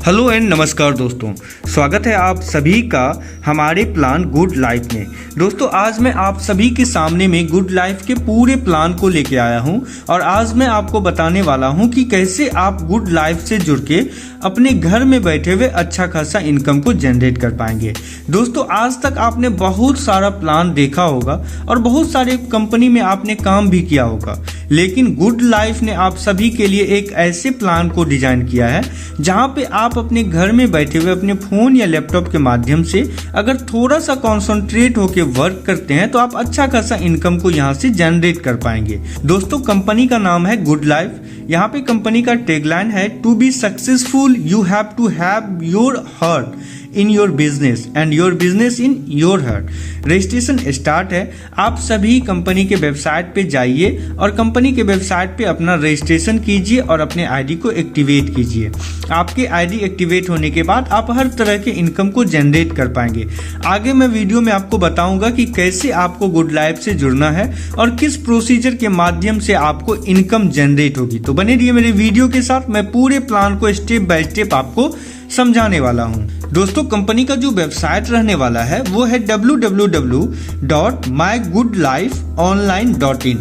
Hello and नमस्कार दोस्तों, स्वागत है आप सभी का हमारे प्लान गुड लाइफ में। दोस्तों आज मैं आप सभी के सामने में गुड लाइफ के पूरे प्लान को लेके आया हूं और आज मैं आपको बताने वाला हूं कि कैसे आप गुड लाइफ से जुड़ के अपने घर में बैठे हुए अच्छा खासा इनकम को जनरेट कर पाएंगे। दोस्तों आज तक आपने बहुत सारा प्लान देखा होगा और बहुत सारे कंपनी में आपने काम भी किया होगा, लेकिन गुड लाइफ ने आप सभी के लिए एक ऐसे प्लान को डिजाइन किया है जहां पे आप अपने घर में बैठे हुए अपने फोन या लैपटॉप के माध्यम से अगर थोड़ा सा कॉन्सेंट्रेट होकर वर्क करते हैं तो आप अच्छा खासा इनकम को यहां से जनरेट कर पाएंगे। दोस्तों कंपनी का नाम है गुड लाइफ। यहाँ पे कंपनी का टैगलाइन है to be successful you have to have your heart in your business and your business in your heart. Registration start है। आप सभी कंपनी के वेबसाइट पे जाइए और कंपनी के वेबसाइट पे अपना रजिस्ट्रेशन कीजिए और अपने आईडी को एक्टिवेट कीजिए। आपके आईडी एक्टिवेट होने के बाद आप हर तरह के इनकम को जनरेट कर पाएंगे। आगे मैं वीडियो में आपको बताऊंगा कि कैसे आपको गुड लाइफ से जुड़ना है और किस प्रोसीजर के माध्यम से आपको इनकम जनरेट होगी। तो बने रहिए मेरे वीडियो के साथ, मैं पूरे प्लान को स्टेप बाय स्टेप आपको समझाने वाला हूं। दोस्तों कंपनी का जो वेबसाइट रहने वाला है वो है www.mygoodlifeonline.in।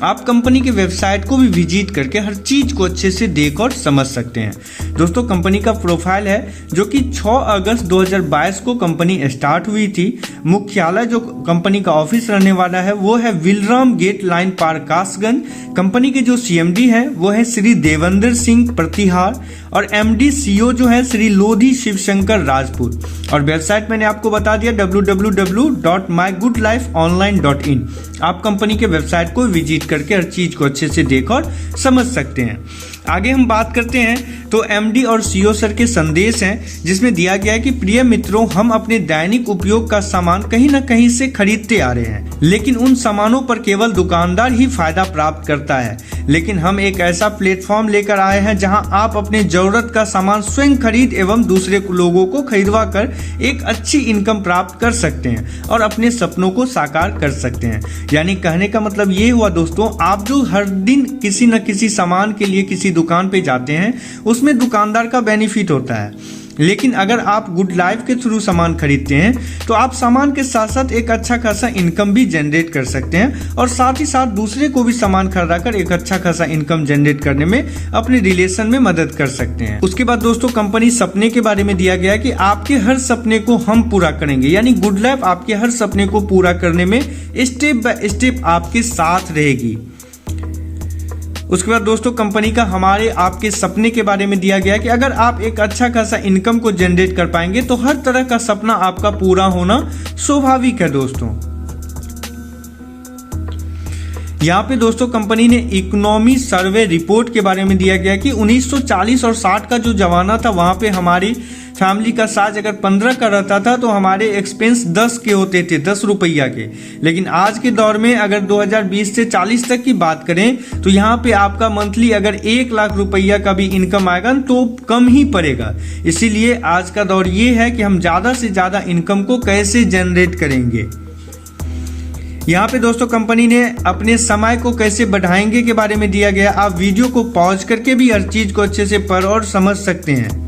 आप कंपनी के वेबसाइट को भी विजिट करके हर चीज को अच्छे से देख और समझ सकते हैं। दोस्तों कंपनी का प्रोफाइल है जो कि 6 अगस्त 2022 को कंपनी स्टार्ट हुई थी। मुख्यालय जो कंपनी का ऑफिस रहने वाला है वो है Vilram gate line park Kasganj. Company के जो सीएमडी है वो है श्री देवेंद्र सिंह प्रतिहार और एमडी सीईओ जो है श्री लोधी शिवशंकर राजपूत। और वेबसाइट मैंने आपको बता दिया www.mygoodlifeonline.in। आप कंपनी के वेबसाइट को विजिट करके हर चीज को अच्छे से देख और समझ सकते हैं। आगे हम बात करते हैं तो एमडी और सीईओ सर के संदेश हैं जिसमें दिया गया है कि प्रिय मित्रों, हम अपने दैनिक उपयोग का सामान कहीं ना कहीं से खरीदते आ रहे हैं, लेकिन उन सामानों पर केवल दुकानदार ही फायदा प्राप्त करता है। लेकिन हम एक ऐसा प्लेटफॉर्म लेकर आए हैं जहां आप अपने जरूरत का सामान स्वयं खरीद एवं दूसरे लोगों को खरीदवा कर एक अच्छी इनकम प्राप्त कर सकते हैं और अपने सपनों को साकार कर सकते हैं। यानी कहने का मतलब ये हुआ दोस्तों, आप जो हर दिन किसी न किसी सामान के लिए किसी दुकान पे जाते हैं उसमें दुकानदार का बेनिफिट होता है, लेकिन अगर आप गुड लाइफ के थ्रू सामान खरीदते हैं तो आप सामान के साथ साथ एक अच्छा खासा इनकम भी जनरेट कर सकते हैं और साथ ही साथ दूसरे को भी सामान खरीदा कर एक अच्छा खासा इनकम जनरेट करने में अपने रिलेशन में मदद कर सकते हैं। उसके बाद दोस्तों कंपनी सपने के बारे में दिया गया है कि आपके हर सपने को हम पूरा करेंगे। यानी गुड लाइफ आपके हर सपने को पूरा करने में स्टेप बाय स्टेप आपके साथ रहेगी। उसके बाद दोस्तों कंपनी का हमारे आपके सपने के बारे में दिया गया है कि अगर आप एक अच्छा खासा इनकम को जनरेट कर पाएंगे तो हर तरह का सपना आपका पूरा होना स्वाभाविक है। दोस्तों यहाँ पे दोस्तों कंपनी ने इकोनॉमी सर्वे रिपोर्ट के बारे में दिया गया कि 1940 और 60 का जो जमाना था वहां पे हमारी फैमिली का साइज अगर 15 का रहता था तो हमारे एक्सपेंस 10 के होते थे, 10 रुपया के। लेकिन आज के दौर में अगर 2020 से 40 तक की बात करें तो यहाँ पे आपका मंथली अगर 1 लाख रुपया का भी इनकम आएगा तो कम ही पड़ेगा। इसीलिए आज का दौर ये है कि हम ज्यादा से ज्यादा इनकम को कैसे जनरेट करेंगे। यहाँ पे दोस्तों कंपनी ने अपने समय को कैसे बढ़ाएंगे के बारे में दिया गया। आप वीडियो को पॉज करके भी हर चीज को अच्छे से पढ़ और समझ सकते हैं।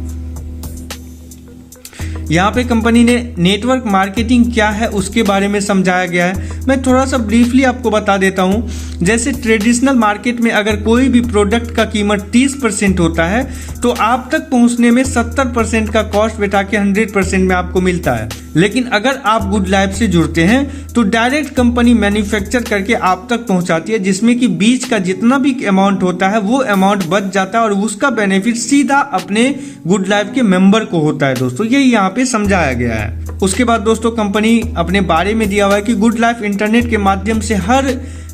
यहाँ पे कंपनी ने नेटवर्क मार्केटिंग क्या है उसके बारे में समझाया गया है। मैं थोड़ा सा ब्रीफली आपको बता देता हूँ। जैसे ट्रेडिशनल मार्केट में अगर कोई भी प्रोडक्ट का कीमत 30% होता है तो आप तक पहुँचने में 70% का कॉस्ट बैठा के 100% में आपको मिलता है। लेकिन अगर आप गुड लाइफ से जुड़ते हैं तो डायरेक्ट कंपनी मैन्युफैक्चर करके आप तक पहुंचाती है, जिसमें कि बीच का जितना भी अमाउंट होता है वो अमाउंट बच जाता है और उसका बेनिफिट सीधा अपने गुड लाइफ के मेंबर को होता है। दोस्तों ये यहाँ पे समझाया गया है। उसके बाद दोस्तों कंपनी अपने बारे में दिया हुआ है कि गुड लाइफ इंटरनेट के माध्यम से हर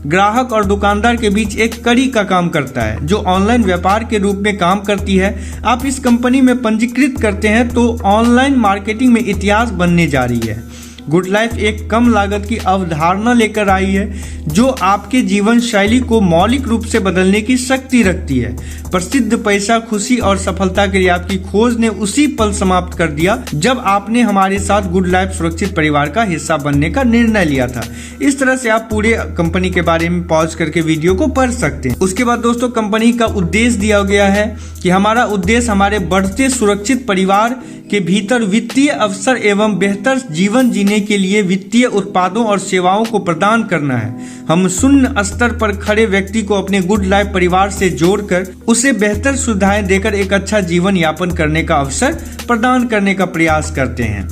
ग्राहक और दुकानदार के बीच एक कड़ी का काम करता है जो ऑनलाइन व्यापार के रूप में काम करती है। आप इस कंपनी में पंजीकृत करते हैं तो ऑनलाइन मार्केटिंग में इतिहास बनने जा रही है। गुड लाइफ एक कम लागत की अवधारणा लेकर आई है जो आपके जीवन शैली को मौलिक रूप से बदलने की शक्ति रखती है। प्रसिद्ध पैसा, खुशी और सफलता के लिए आपकी खोज ने उसी पल समाप्त कर दिया जब आपने हमारे साथ गुड लाइफ सुरक्षित परिवार का हिस्सा बनने का निर्णय लिया था। इस तरह से आप पूरे कंपनी के बारे में पॉज करके वीडियो को पढ़ सकते हैं। उसके बाद दोस्तों कंपनी का उद्देश्य दिया गया है कि हमारा उद्देश्य हमारे बढ़ते सुरक्षित परिवार के भीतर वित्तीय अवसर एवं बेहतर जीवन जीने के लिए वित्तीय उत्पादों और सेवाओं को प्रदान करना है। हम शून्य स्तर पर खड़े व्यक्ति को अपने गुड लाइफ परिवार से जोड़कर उसे बेहतर सुविधाएं देकर एक अच्छा जीवन यापन करने का अवसर प्रदान करने का प्रयास करते हैं।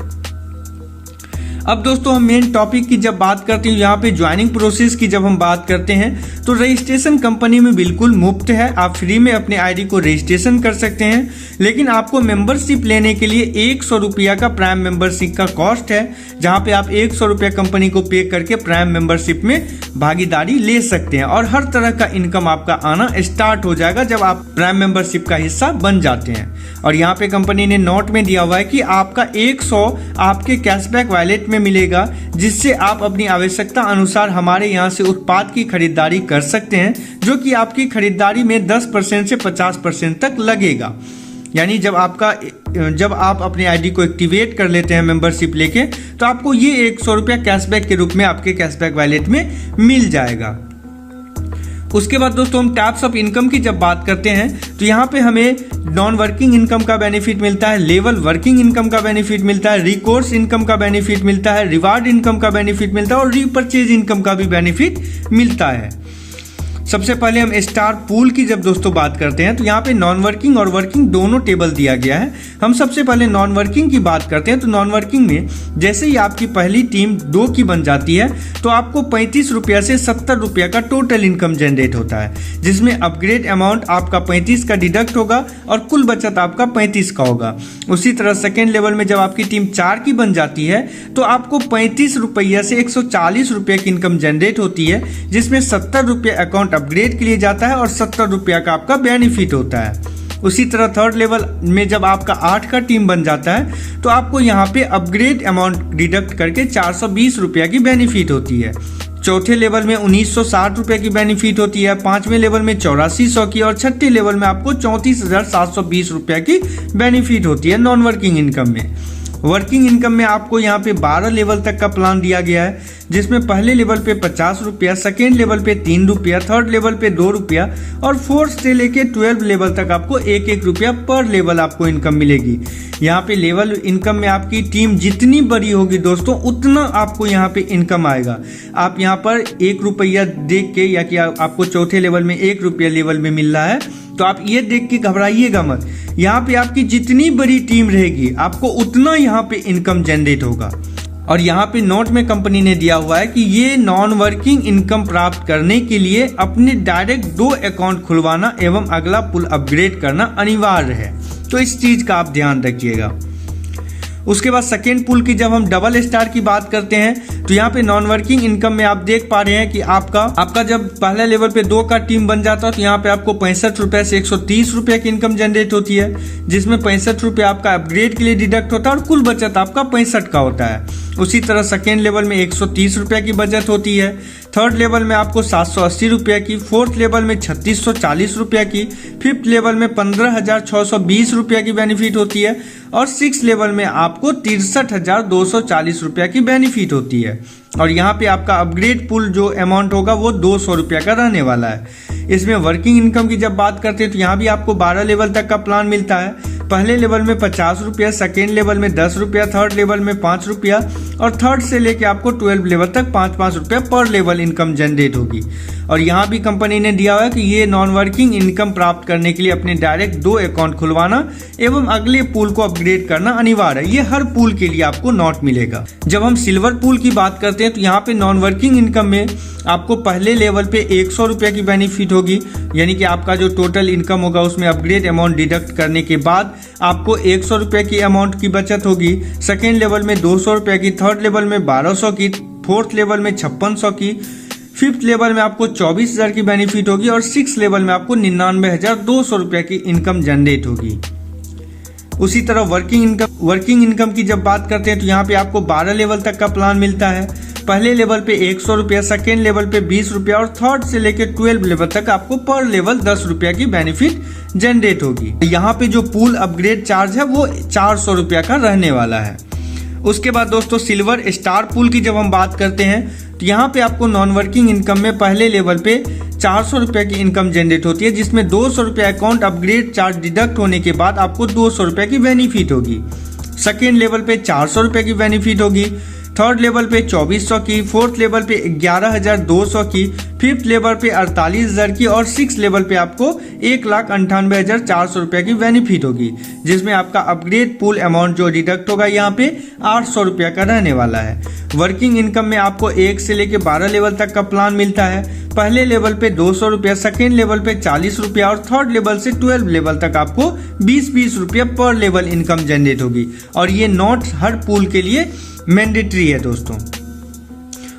अब दोस्तों हम मेन टॉपिक की जब बात करते हैं, यहाँ पे ज्वाइनिंग प्रोसेस की जब हम बात करते हैं तो रजिस्ट्रेशन कंपनी में बिल्कुल मुफ्त है। आप फ्री में अपने आईडी को रजिस्ट्रेशन कर सकते हैं, लेकिन आपको मेंबरशिप लेने के लिए 100 रुपया का प्राइम मेंबरशिप का कॉस्ट है, जहाँ पे आप 100 रुपया कंपनी को पे करके प्राइम मेंबरशिप में भागीदारी ले सकते हैं और हर तरह का इनकम आपका आना स्टार्ट हो जाएगा जब आप प्राइम मेंबरशिप का हिस्सा बन जाते हैं। और यहाँ पे कंपनी ने नोट में दिया हुआ है कि आपका 100 आपके कैशबैक वॉलेट में मिलेगा, जिससे आप अपनी आवश्यकता अनुसार हमारे यहाँ से उत्पाद की खरीदारी कर सकते हैं, जो कि आपकी खरीदारी में 10% से 50% तक लगेगा। यानी जब आप अपने आईडी को एक्टिवेट कर लेते हैं मेंबरशिप लेके, तो आपको ये 100 रुपया कैशबैक के रूप में आपके कैशबैक वॉलेट में मिल जाएगा। उसके बाद दोस्तों हम टाइप्स ऑफ इनकम की जब बात करते हैं तो यहाँ पे हमें नॉन वर्किंग इनकम का बेनिफिट मिलता है, लेवल वर्किंग इनकम का बेनिफिट मिलता है, रिकोर्स इनकम का बेनिफिट मिलता है, रिवार्ड इनकम का बेनिफिट मिलता है और रीपरचेज इनकम का भी बेनिफिट मिलता है। सबसे पहले हम स्टार पूल की जब दोस्तों बात करते हैं तो यहाँ पे नॉन वर्किंग और वर्किंग दोनों टेबल दिया गया है। हम सबसे पहले नॉन वर्किंग की बात करते हैं तो नॉन वर्किंग में जैसे ही आपकी पहली टीम 2 की बन जाती है तो आपको 35 रुपया से 70 रुपया का टोटल इनकम जनरेट होता है, जिसमें अपग्रेड अमाउंट आपका 35 का डिडक्ट होगा और कुल बचत आपका 35 का होगा। उसी तरह सेकेंड लेवल में जब आपकी टीम 4 की बन जाती है तो आपको 35 रुपया से 140 रुपये की इनकम जनरेट होती है, जिसमें 70 रुपये अकाउंट अपग्रेड के लिए जाता है और 70 रुपया का आपका बेनिफिट होता है। उसी तरह थर्ड लेवल में जब आपका 8 का टीम बन जाता है तो आपको यहाँ पे अपग्रेड अमाउंट डिडक्ट करके 420 रुपया की बेनिफिट होती है। चौथे लेवल में 1960 रुपये की बेनिफिट होती है, 5वें लेवल में 8400 की और छठे लेवल में आपको 34,720 रुपया की बेनिफिट होती है नॉन वर्किंग इनकम में। वर्किंग इनकम में आपको यहाँ पे 12 लेवल तक का प्लान दिया गया है, जिसमें पहले लेवल पे 50 रुपया, सेकेंड लेवल पे 3 रुपया, थर्ड लेवल पे 2 रुपया और फोर्थ से लेके 12 लेवल तक आपको 1-1 रुपया पर लेवल आपको इनकम मिलेगी। यहाँ पे लेवल इनकम में आपकी टीम जितनी बड़ी होगी दोस्तों उतना आपको यहाँ पे इनकम आएगा। आप यहाँ पर 1 रुपया देख के या कि आपको चौथे लेवल में 1 रुपया लेवल में मिल रहा है तो आप ये देख के घबराइएगा मत। यहाँ पे आपकी जितनी बड़ी टीम रहेगी आपको उतना यहाँ पे इनकम जनरेट होगा। और यहाँ पे नोट में कंपनी ने दिया हुआ है कि ये नॉन वर्किंग इनकम प्राप्त करने के लिए अपने डायरेक्ट 2 अकाउंट खुलवाना एवं अगला पुल अपग्रेड करना अनिवार्य है, तो इस चीज का आप ध्यान रखिएगा। उसके बाद सेकेंड पुल की जब हम डबल स्टार की बात करते हैं तो यहाँ पे नॉन वर्किंग इनकम में आप देख पा रहे हैं कि आपका जब पहले लेवल पे 2 का टीम बन जाता है तो यहाँ पे आपको 65 रुपए से 130 रुपए की इनकम जनरेट होती है, जिसमें 65 रुपये आपका अपग्रेड के लिए डिडक्ट होता है और कुल बचत आपका 65 का होता है। उसी तरह सेकेंड लेवल में 130 रुपये की बचत होती है, थर्ड लेवल में आपको 780 रुपये की, फोर्थ लेवल में 3640 रुपये की, फिफ्थ लेवल में 15,620 रुपये की बेनिफिट होती है और सिक्स लेवल में आपको 63,240 रुपये की बेनिफिट होती है। और यहाँ पे आपका अपग्रेड पुल जो अमाउंट होगा वो 200 रुपया का रहने वाला है। इसमें वर्किंग इनकम की जब बात करते हैं तो यहाँ भी आपको 12 लेवल तक का प्लान मिलता है। पहले लेवल में 50 रुपया, सेकेंड लेवल में 10 रुपया, थर्ड लेवल में 5 रुपया और थर्ड से लेके आपको 12 लेवल तक 5-5 रुपया पर लेवल इनकम जनरेट होगी। और यहाँ भी कंपनी ने दिया हुआ है कि ये नॉन वर्किंग इनकम प्राप्त करने के लिए अपने डायरेक्ट 2 अकाउंट खुलवाना एवं अगले पूल को अपग्रेड करना अनिवार्य है। ये हर पूल के लिए आपको नोट मिलेगा। जब हम सिल्वर पूल की बात करते हैं तो यहाँ पे नॉन वर्किंग इनकम में आपको पहले लेवल पे 100 रुपये की बेनिफिट होगी, यानी कि आपका जो टोटल इनकम होगा उसमें अपग्रेड अमाउंट डिडक्ट करने के बाद आपको 100 रुपये की अमाउंट की बचत होगी। सेकेंड लेवल में 200 रुपये की, थर्ड लेवल में 1200 की, फोर्थ लेवल में 5600 की, फिफ्थ लेवल में आपको 24,000 की बेनिफिट होगी और सिक्स लेवल में आपको 99,200 रुपये की इनकम जनरेट होगी। उसी तरह वर्किंग इनकम वर्किंग इनकम की जब बात करते हैं तो यहाँ पे आपको 12 लेवल तक का प्लान मिलता है। पहले लेवल पे 100 रुपया, सेकेंड लेवल पे 20 रुपया और थर्ड से लेके 12 लेवल तक आपको पर लेवल 10 रुपया की बेनिफिट जनरेट होगी। यहाँ पे जो पूल अपग्रेड चार्ज है वो 400 रुपया का रहने वाला है। उसके बाद दोस्तों सिल्वर स्टार पूल की जब हम बात करते हैं तो यहाँ पे आपको नॉन वर्किंग इनकम में पहले लेवल पे 400 रुपये की इनकम जनरेट होती है, जिसमें 200 रुपया अकाउंट अपग्रेड चार्ज डिडक्ट होने के बाद आपको 200 रुपये की बेनिफिट होगी। सेकेंड लेवल पे 400 रुपये की बेनिफिट होगी, थर्ड लेवल पे 2400 की, फोर्थ लेवल पे 11,200 की, फिफ्थ लेवल पे 48,000 की और सिक्स लेवल पे आपको 1,98,400 रुपये की बेनिफिट होगी, जिसमें आपका अपग्रेड पूल अमाउंट जो डिडक्ट होगा यहाँ पे 800 रुपया का रहने वाला है। वर्किंग इनकम में आपको 1 से लेके 12 लेवल तक का प्लान मिलता है। पहले लेवल पे 200 रुपया, सेकेंड लेवल पे 40 रुपया और थर्ड लेवल से 12 लेवल तक आपको 20-20 रुपया पर लेवल इनकम जनरेट होगी और ये नॉट हर पूल के लिए मैंडेटरी है दोस्तों।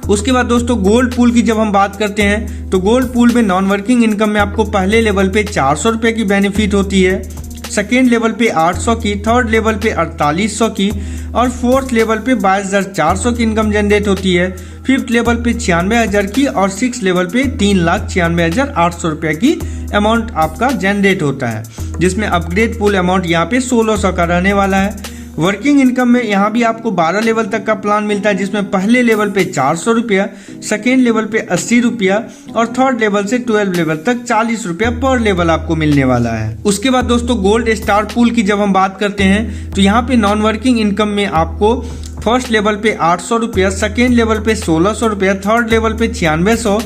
उसके बाद दोस्तों गोल्ड पूल की जब हम बात करते हैं तो गोल्ड पूल में नॉन वर्किंग इनकम में आपको पहले लेवल पे 400 रुपये की बेनिफिट होती है, सेकेंड लेवल पे 800 की, थर्ड लेवल पे 4800 की और फोर्थ लेवल पे 22,400 की इनकम जनरेट होती है, फिफ्थ लेवल पे 96,000 की और सिक्स लेवल पे 3,96,800 रुपये की अमाउंट आपका जनरेट होता है, जिसमें अपग्रेड पूल अमाउंट यहाँ पे 1600 का रहने वाला है। वर्किंग इनकम में यहाँ भी आपको 12 लेवल तक का प्लान मिलता है, जिसमें पहले लेवल पे 400 रुपया, सेकेंड लेवल पे 80 रुपया और थर्ड लेवल से 12 लेवल तक 40 रुपया पर लेवल आपको मिलने वाला है। उसके बाद दोस्तों गोल्ड स्टार पूल की जब हम बात करते हैं तो यहाँ पे नॉन वर्किंग इनकम में आपको फर्स्ट लेवल पे 800 रुपया, सेकेंड लेवल पे 1600 रुपया, थर्ड लेवल पे 9600,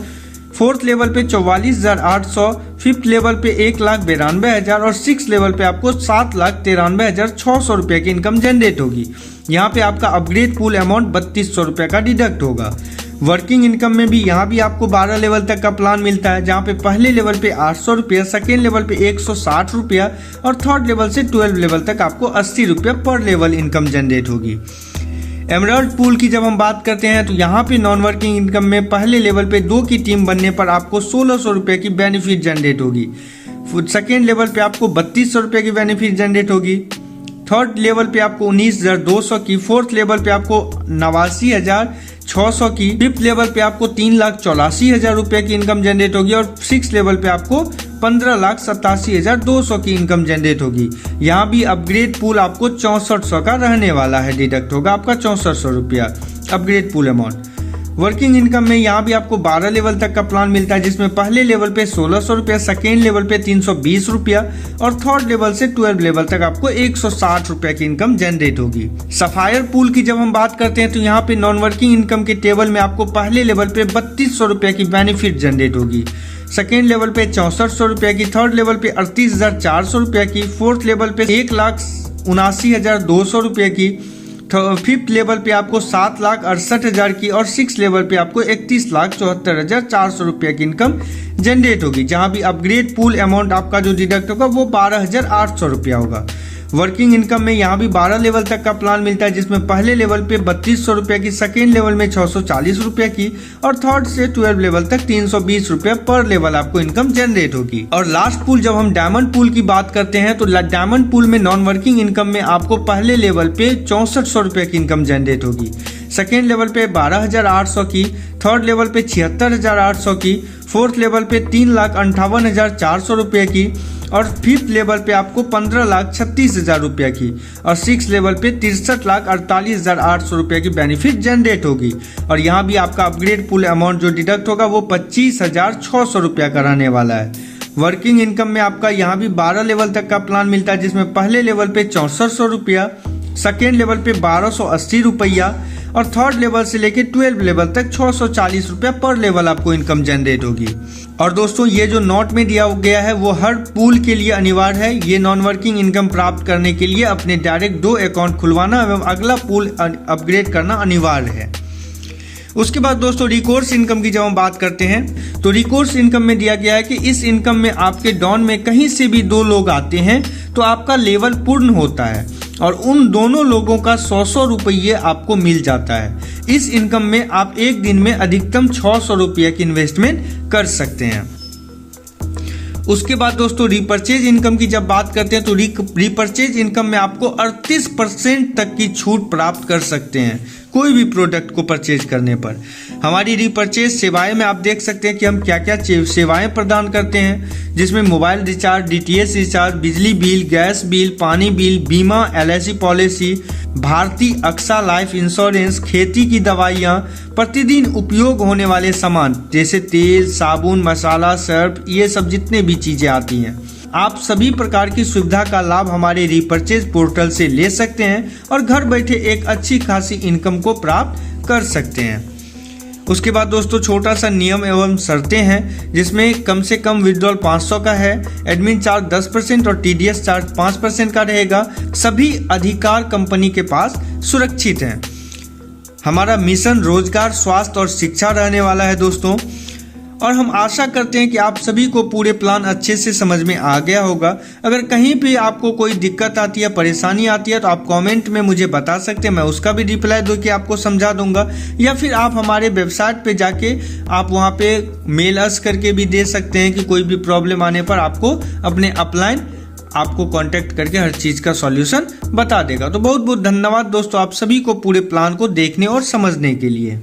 फोर्थ लेवल पे 44,800, फिफ्थ लेवल पे 1,92,000 और सिक्स लेवल पे आपको 7,93,600 रुपये की इनकम जनरेट होगी। यहाँ पे आपका अपग्रेड पूल अमाउंट 3200 रुपये का डिडक्ट होगा। वर्किंग इनकम में भी यहाँ भी आपको 12 लेवल तक का प्लान मिलता है, जहाँ पे पहले लेवल पे 800 रुपया, सेकेंड लेवल पे 160 रुपया और थर्ड लेवल से 12 लेवल तक आपको 80 रुपया पर लेवल इनकम जनरेट होगी। एमराल्ड पूल की जब हम बात करते हैं तो यहाँ पे नॉन वर्किंग इनकम में पहले लेवल पे 2 की टीम बनने पर आपको 1600 रुपये की बेनिफिट जनरेट होगी, सेकेंड लेवल पे आपको 3200 रुपये की बेनिफिट जनरेट होगी, थर्ड लेवल पे आपको 19,200 की, फोर्थ लेवल पे आपको 89,600 की, फिफ्थ लेवल पे आपको 3,84,000 रुपये की इनकम जनरेट होगी और सिक्स लेवल पे आपको 15,87,200 की इनकम जनरेट होगी। यहाँ भी अपग्रेड पूल आपको 6400 का रहने वाला है, डिडक्ट होगा आपका 6400 रुपया upgrade pool amount. Working income में यहाँ भी आपको 12 लेवल तक का प्लान मिलता है, जिसमें पहले लेवल पे 1600 रुपया, सेकेंड लेवल पे 320 रुपया और थर्ड लेवल से 12 लेवल तक आपको 160 रुपया की इनकम जनरेट होगी। सफायर पूल की जब हम बात करते हैं तो यहाँ पे नॉन वर्किंग इनकम के टेबल में आपको पहले लेवल पे 3200 रुपया की बेनिफिट जनरेट होगी, सेकेंड लेवल पे 6400 रुपया की, थर्ड लेवल पे 38,400 रुपया की, फोर्थ लेवल पे 1,79,200 रुपये की, फिफ्थ लेवल पे आपको 7,68,000 की और सिक्स लेवल पे आपको 31,74,400 रुपये की इनकम जनरेट होगी, जहां भी अपग्रेड पूल अमाउंट आपका जो डिडक्ट होगा वो 12,800 रुपया होगा। वर्किंग इनकम में यहाँ भी 12 लेवल तक का प्लान मिलता है, जिसमें पहले लेवल पे 3200 रुपये की, सेकेंड लेवल में 640 रुपये की और थर्ड से 12 लेवल तक 320 रुपये पर लेवल आपको इनकम जनरेट होगी। और लास्ट पूल जब हम डायमंड पूल की बात करते हैं तो डायमंड पूल में नॉन वर्किंग इनकम में आपको पहले लेवल पे 6400 रुपये की इनकम जनरेट होगी, सेकेंड लेवल पे 12,800 की, थर्ड लेवल पे 76,800 की, फोर्थ लेवल पे 3,58,400 रुपये की और फिफ्थ लेवल पे आपको 15,36,000 रुपये की और सिक्स लेवल पे 63,48,800 रुपये की बेनिफिट जनरेट होगी। और यहाँ भी आपका अपग्रेड पूल अमाउंट जो डिडक्ट होगा वो 25,600 रुपया का रहने वाला है। वर्किंग इनकम में आपका यहाँ भी 12 लेवल तक का प्लान मिलता है, जिसमें पहले लेवल पे 6400 रुपया, सेकेंड लेवल पे 1280 रुपया और थर्ड लेवल से लेके 12 लेवल तक 640 रुपया पर लेवल आपको इनकम जनरेट होगी। और दोस्तों ये जो नोट में दिया गया है वो हर पूल के लिए अनिवार्य है। ये नॉन वर्किंग इनकम प्राप्त करने के लिए अपने डायरेक्ट 2 अकाउंट खुलवाना एवं अगला पूल अपग्रेड करना अनिवार्य है। उसके बाद दोस्तों रिकोर्स इनकम की जब हम बात करते हैं तो रिकोर्स इनकम में दिया गया है कि इस इनकम में आपके डॉन में कहीं से भी 2 लोग आते हैं तो आपका लेवल पूर्ण होता है और उन दोनों लोगों का 100 रुपये आपको मिल जाता है। इस इनकम में आप एक दिन में अधिकतम 600 रुपये की इन्वेस्टमेंट कर सकते हैं। उसके बाद दोस्तों रीपर्चेज इनकम की जब बात करते हैं तो रीपर्चेज इनकम में आपको 38% तक की छूट प्राप्त कर सकते हैं कोई भी प्रोडक्ट को परचेज करने पर। हमारी रीपर्चेज सेवाएं में आप देख सकते हैं कि हम क्या क्या सेवाएं प्रदान करते हैं, जिसमें मोबाइल रिचार्ज, डीटीएच रिचार्ज, बिजली बिल, गैस बिल, पानी बिल, बीमा, एलआईसी पॉलिसी, भारतीय अक्सा लाइफ इंश्योरेंस, खेती की दवाइयाँ, प्रतिदिन उपयोग होने वाले सामान जैसे तेल, साबुन, मसाला, सर्फ, ये सब जितने भी चीज़ें आती हैं, आप सभी प्रकार की सुविधा का लाभ हमारे रीपर्चेज पोर्टल से ले सकते हैं और घर बैठे एक अच्छी खासी इनकम को प्राप्त कर सकते हैं। उसके बाद दोस्तों छोटा सा नियम एवं शर्तें हैं, जिसमें कम से कम विड्रॉल 500 का है, एडमिन चार्ज 10% और टीडीएस चार्ज 5% का रहेगा। सभी अधिकार कंपनी के पास सुरक्षित हैं। हमारा मिशन रोजगार, स्वास्थ्य और शिक्षा रहने वाला है दोस्तों, और हम आशा करते हैं कि आप सभी को पूरे प्लान अच्छे से समझ में आ गया होगा। अगर कहीं भी आपको कोई दिक्कत आती है, परेशानी आती है, तो आप कमेंट में मुझे बता सकते हैं, मैं उसका भी रिप्लाई दो कि आपको समझा दूंगा, या फिर आप हमारे वेबसाइट पे जाके आप वहाँ पे मेल अस करके भी दे सकते हैं कि कोई भी प्रॉब्लम आने पर आपको अपने अपलाइन आपको कांटेक्ट करके हर चीज़ का सॉल्यूशन बता देगा। तो बहुत बहुत धन्यवाद दोस्तों आप सभी को पूरे प्लान को देखने और समझने के लिए।